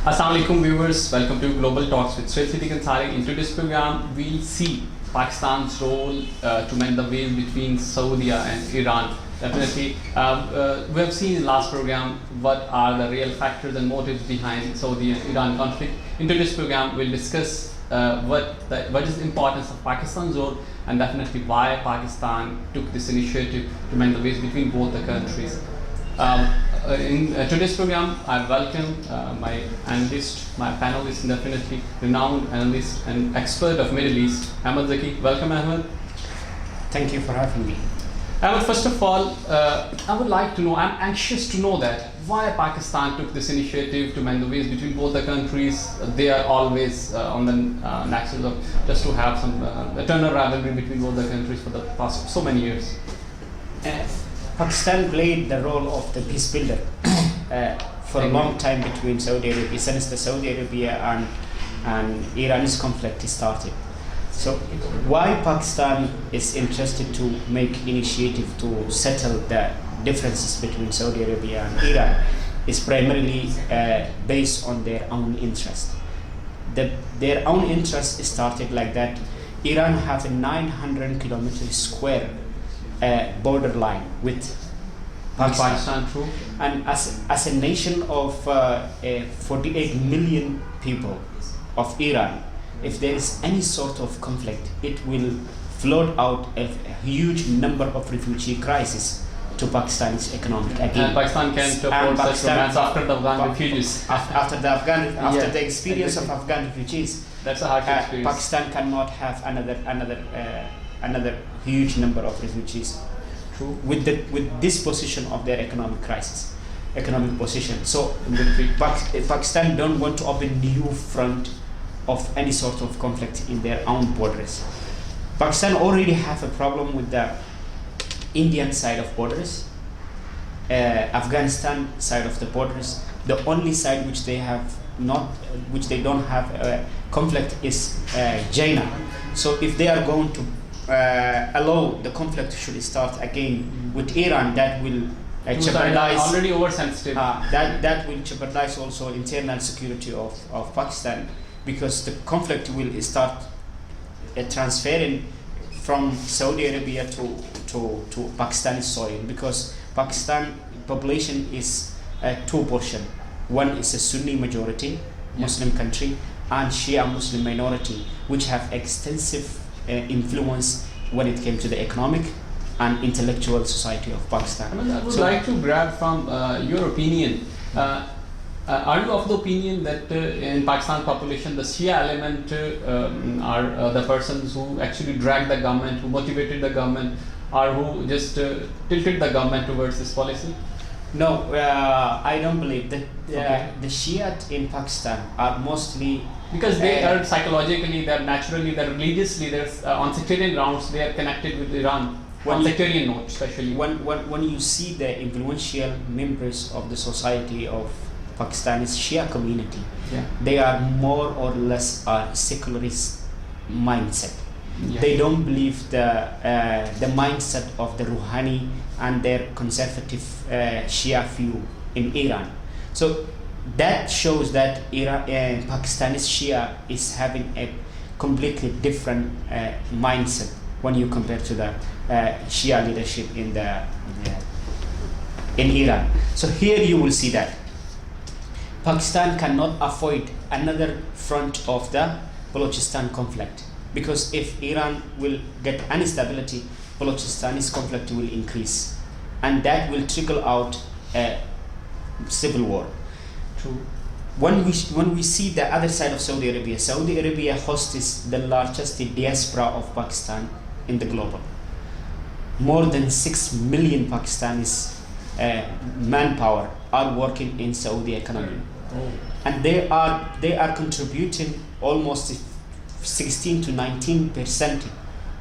Assalamu alaikum viewers, welcome to Global Talks with Sohail Sidiq Ansari. In today's program, we'll see Pakistan's role to mend the wave between Saudi and Iran. Definitely, we have seen in the last program what are the real factors and motives behind Saudi and Iran conflict. In today's program, we'll discuss what is the importance of Pakistan's role and definitely why Pakistan took this initiative to mend the waves between both the countries. In today's program, I welcome my analyst, my panelist, and definitely renowned analyst and expert of Middle East, Ahmed Zaki. Welcome, Ahmed. Thank you for having me. Ahmed, first of all, I would like to know, I'm anxious to know that why Pakistan took this initiative to mend the waves between both the countries. They are always on the nexus of just to have some eternal rivalry between both the countries for the past so many years. Pakistan played the role of the peace builder for a long time between Saudi Arabia, since the Saudi Arabia and Iran's conflict started. So why Pakistan is interested to make initiative to settle the differences between Saudi Arabia and Iran is primarily based on their own interest. Their own interest started like that. Iran have a 900 kilometers square borderline with Pakistan. True. And as a nation of 48 million people of Iran, if there is any sort of conflict, it will float out a huge number of refugee crises to Pakistan's economic again. And Pakistan can't afford such romance after the Afghan refugees. After the experience of Afghan refugees, that's a hard experience. Pakistan cannot have another huge number of refugees. True. With this position of their economic position. So Pakistan don't want to open new front of any sort of conflict in their own borders. Pakistan already have a problem with the Indian side of borders, Afghanistan side of the borders. The only side which they don't have conflict is China. So if they are going to allow the conflict should start again with Iran, that will jeopardize already oversensitive. That will jeopardize also internal security of Pakistan, because the conflict will start transferring from Saudi Arabia to Pakistani soil, because Pakistan population is two portion. One is a Sunni majority Muslim country and Shia Muslim minority, which have extensive influence when it came to the economic and intellectual society of Pakistan. I would like to grab from your opinion. Are you of the opinion that in Pakistan population, the Shia element are the persons who actually dragged the government, who motivated the government, or who just tilted the government towards this policy? No, I don't believe that. The Shia in Pakistan are mostly because they are psychologically, they're naturally, they're religiously, they're on sectarian grounds, they are connected with Iran. On sectarian note, especially. When you see the influential members of the society of Pakistani's Shia community, they are more or less a secularist mindset. Yeah. They don't believe the mindset of the Rouhani and their conservative Shia view in Iran. So that shows that Pakistani's Shia is having a completely different mindset when you compare to the Shia leadership in Iran. So here you will see that Pakistan cannot avoid another front of the Balochistan conflict, because if Iran will get instability, Balochistan conflict will increase, and that will trickle out a civil war. True. When we see the other side of Saudi Arabia hosts the largest diaspora of Pakistan in the global. More than 6 million Pakistanis manpower are working in Saudi economy. Oh. And they are contributing almost 16 to 19%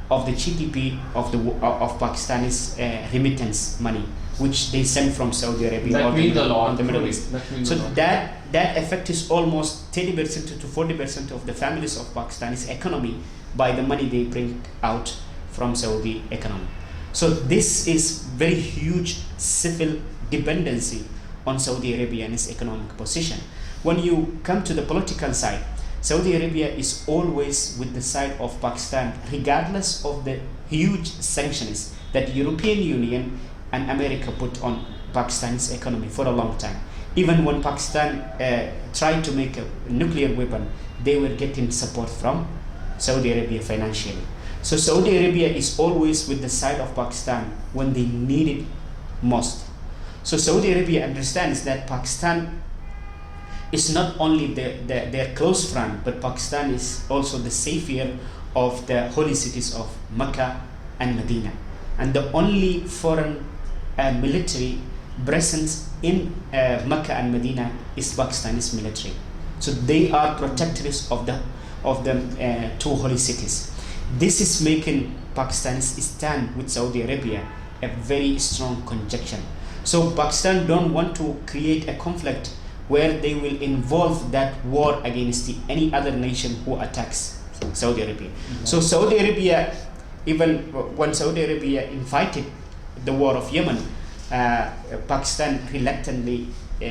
of the GDP of Pakistanis remittance money, which they send from Saudi Arabia that means a lot on the Middle East. So that effect is almost 30% to 40% of the families of Pakistanis economy by the money they bring out from Saudi economy. So this is very huge civil dependency on Saudi Arabia and its economic position. when you come to the political side, Saudi Arabia is always with the side of Pakistan, regardless of the huge sanctions that European Union and America put on Pakistan's economy for a long time. Even when Pakistan tried to make a nuclear weapon, they were getting support from Saudi Arabia financially. So Saudi Arabia is always with the side of Pakistan when they need it most. So Saudi Arabia understands that Pakistan is not only their close friend, but Pakistan is also the savior of the holy cities of Mecca and Medina. And the only foreign military presence in Mecca and Medina is Pakistan's military. So they are protectors of the two holy cities. This is making Pakistan's stand with Saudi Arabia a very strong conjunction. So Pakistan don't want to create a conflict where they will involve that war against any other nation who attacks Saudi Arabia. Mm-hmm. So Saudi Arabia, even when Saudi Arabia invited the war of Yemen, Pakistan reluctantly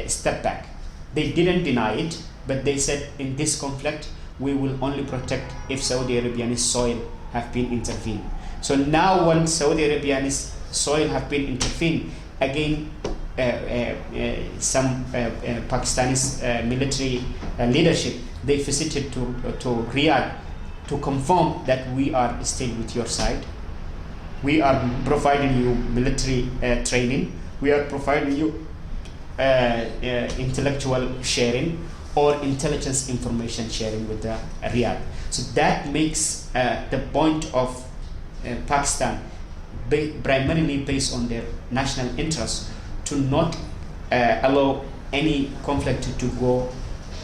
stepped back. They didn't deny it, but they said in this conflict we will only protect if Saudi Arabian soil have been intervened. So now when Saudi Arabian soil have been intervened, again some Pakistani military leadership, they visited to Riyadh to confirm that we are still with your side. We are providing you military training. We are providing you intellectual sharing or intelligence information sharing with the Riyadh. So that makes the point of Pakistan primarily based on their national interest to not allow any conflict to go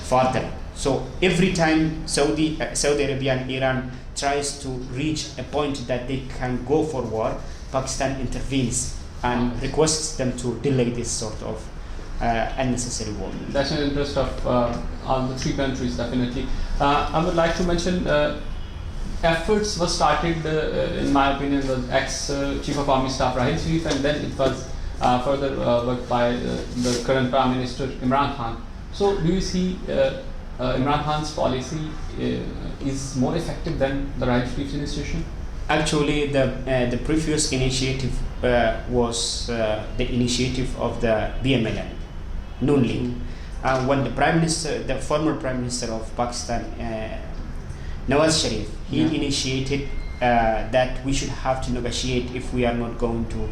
further. So every time Saudi Arabia and Iran tries to reach a point that they can go for war, Pakistan intervenes and requests them to delay this sort of unnecessary war. That's an interest of all the three countries, definitely. I would like to mention efforts were started, in my opinion, the ex-Chief of Army Staff Rahil Sharif, and then it was further worked by the current Prime Minister Imran Khan. So do you see Imran Khan's policy is more effective than the Rahil Sharif's initiation? Actually, the previous initiative was the initiative of the BMLN, Noon League. When the former Prime Minister of Pakistan, Nawaz Sharif, he initiated that we should have to negotiate if we are not going to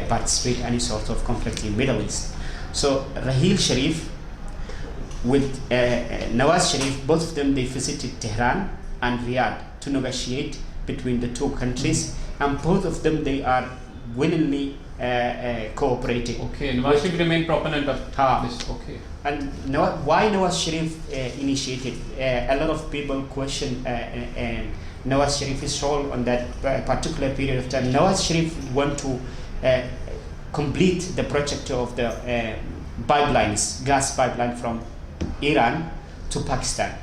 participate in any sort of conflict in Middle East. So Rahil Sharif with Nawaz Sharif, both of them, they visited Tehran and Riyadh to negotiate between the two countries, and both of them, they are willingly cooperating. Okay, Nawaz Sharif remained proponent of this. Okay. And why Nawaz Sharif initiated? A lot of people question Nawaz Sharif's role on that particular period of time. Nawaz Sharif want to complete the project of the pipelines, gas pipeline from Iran to Pakistan.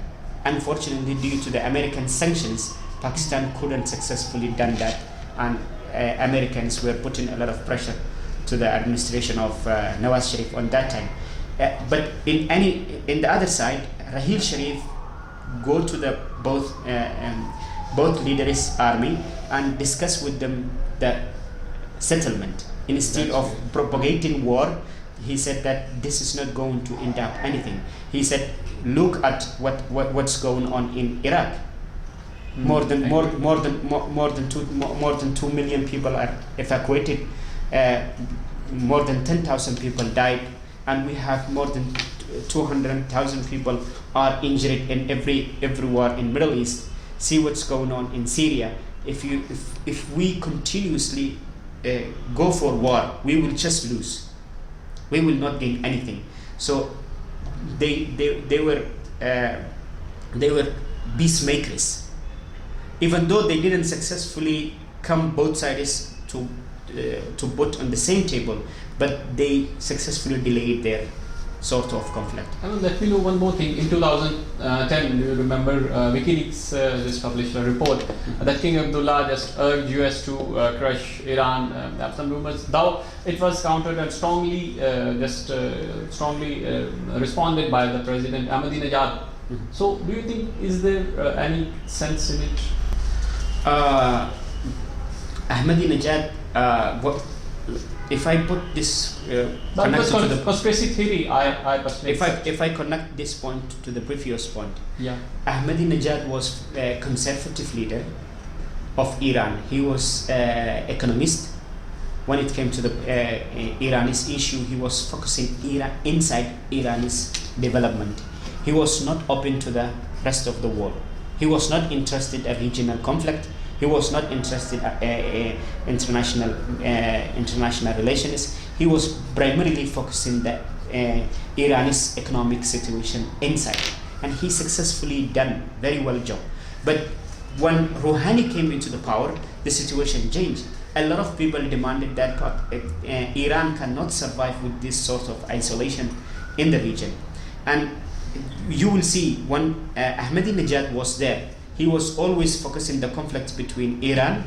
Unfortunately, due to the American sanctions, Pakistan couldn't successfully done that, and Americans were putting a lot of pressure to the administration of Nawaz Sharif on that time. But in the other side, Rahil Sharif go to the both leaders' army and discuss with them the settlement. Instead of propagating war, he said that this is not going to end up anything. He said, look at what's going on in Iraq. More than 2 million people are evacuated. More than 10,000 people died, and we have more than 200,000 people are injured in every war in Middle East. See what's going on in Syria. If we continuously go for war, we will just lose. We will not gain anything. So they were peacemakers. Even though they didn't successfully come both sides to put on the same table, but they successfully delayed their sort of conflict. Let me know one more thing. In 2010, you remember WikiLeaks just published a report that King Abdullah just urged US to crush Iran. There are some rumors, though it was countered and strongly responded by the President Ahmadinejad. So, do you think is there any sense in it? Ahmadinejad, if I put this That was conspiracy theory. I personally. if I connect this point to the previous point, yeah. Ahmadinejad was a conservative leader of Iran. He was economist. When it came to the Iranese issue, he was focusing inside Iran's development. He was not open to the rest of the world. He was not interested in regional conflict. He was not interested in international relations. He was primarily focusing the Iranese economic situation inside, and he successfully done very well job. But when Rouhani came into the power, the situation changed. A lot of people demanded that Iran cannot survive with this sort of isolation in the region, and you will see when Ahmadinejad was there, he was always focusing the conflict between Iran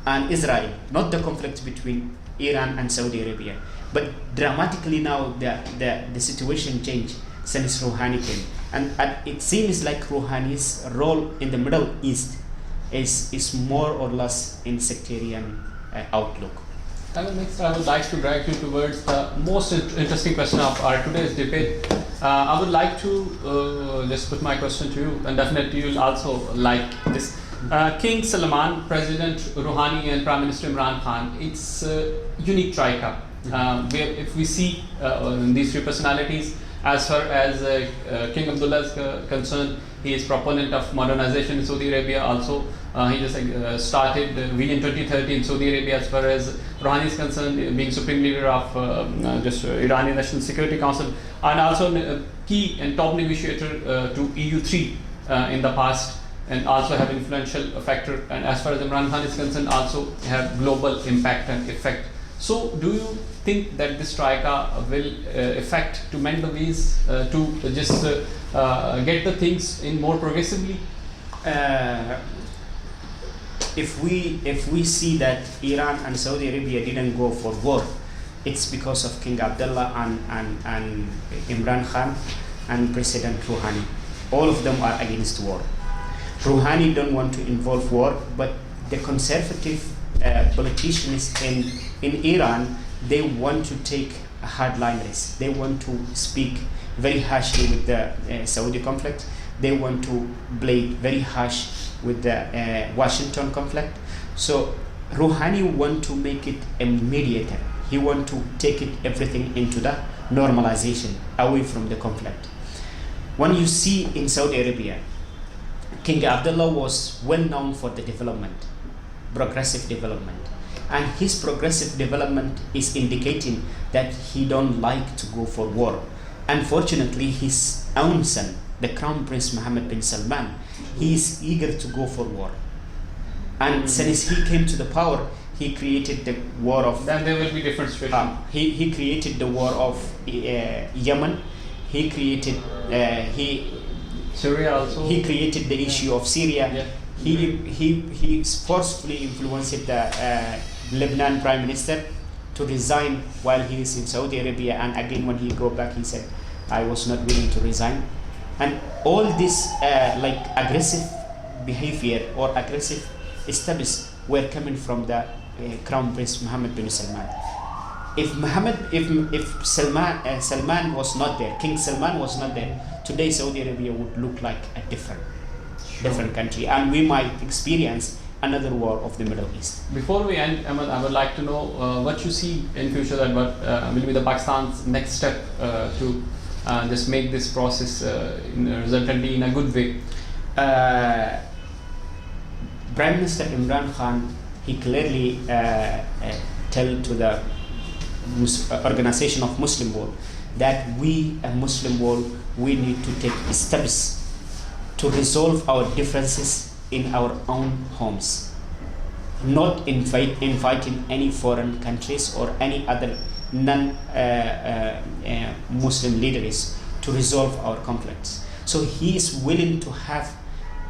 and Israel, not the conflict between Iran and Saudi Arabia. But dramatically now the situation changed since Rouhani came, and it seems like Rouhani's role in the Middle East is more or less in sectarian outlook. Next, I would like to drag you towards the most interesting question of our today's debate. I would like to just put my question to you, and definitely you will also like this. King Salman, President Rouhani, and Prime Minister Imran Khan, it's a unique trika. Where if we see these three personalities, as far as King Abdullah is concerned, he is proponent of modernization in Saudi Arabia. Also, he just started Vision 2030 in Saudi Arabia. As far as Rouhani is concerned, being supreme leader of Iranian National Security Council, and also key and top negotiator to EU3 in the past, and also have influential factor. And as far as Imran Khan is concerned, also have global impact and effect. So, do you think that this troika will affect to mend the ways to just get the things in more progressively? If we see that Iran and Saudi Arabia didn't go for war, it's because of King Abdullah and Imran Khan and President Rouhani. All of them are against war. Rouhani don't want to involve war, but the conservative politicians in Iran, they want to take a hardline risk. They want to speak very harshly with the Saudi conflict. They want to play very harsh with the Washington conflict. So Rouhani want to make it a mediator. He want to take everything into the normalization, away from the conflict. When you see in Saudi Arabia, King Abdullah was well known for the development, progressive development, and his progressive development is indicating that he don't like to go for war. Unfortunately, his own son, the Crown Prince Mohammed bin Salman, he is eager to go for war. And since he came to the power, he created the war of... Then there will be different situations. He created the war of Yemen. He created... Syria also. He created the issue of Syria. Yeah. He forcefully influenced the Lebanon Prime Minister to resign while he is in Saudi Arabia, and again when he go back he said, I was not willing to resign. And all this like aggressive behavior or aggressive steps were coming from the Crown Prince Mohammed bin Salman. If Salman was not there, King Salman was not there, today Saudi Arabia would look like a different country, and we might experience another war of the Middle East. Before we end, Ahmed, I would like to know what you see in future, and what will be the Pakistan's next step to just make this process resultantly in a good way. Prime Minister Imran Khan, he clearly tell to the organization of Muslim world that we, a Muslim world, we need to take steps to resolve our differences in our own homes, not inviting any foreign countries or any other non-Muslim leaders to resolve our conflicts. So he is willing to have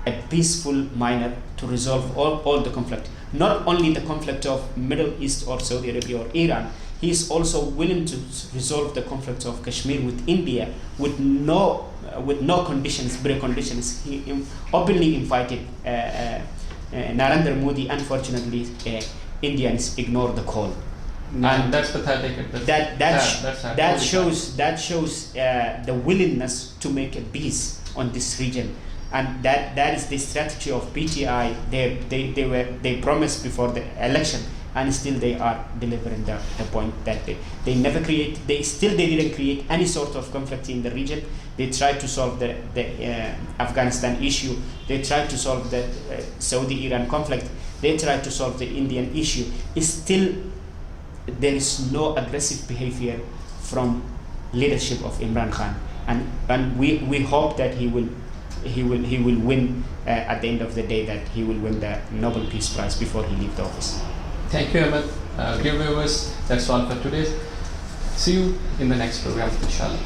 a peaceful manner to resolve all the conflict. Not only the conflict of Middle East or Saudi Arabia or Iran, he is also willing to resolve the conflict of Kashmir with India with no conditions, preconditions. He openly invited Narendra Modi. Unfortunately, Indians ignored the call. And that's pathetic. That shows the willingness to make a peace on this region, and that is the strategy of PTI. They promised before the election, and still they are delivering the point that they never create. They didn't create any sort of conflict in the region. They tried to solve the Afghanistan issue. They tried to solve the Saudi-Iran conflict. They tried to solve the Indian issue. Still, there is no aggressive behavior from leadership of Imran Khan, and we hope that he will win at the end of the day, that he will win the Nobel Peace Prize before he leaves the office. Thank you, Ahmed. Dear viewers, that's all for today. See you in the next program, inshallah.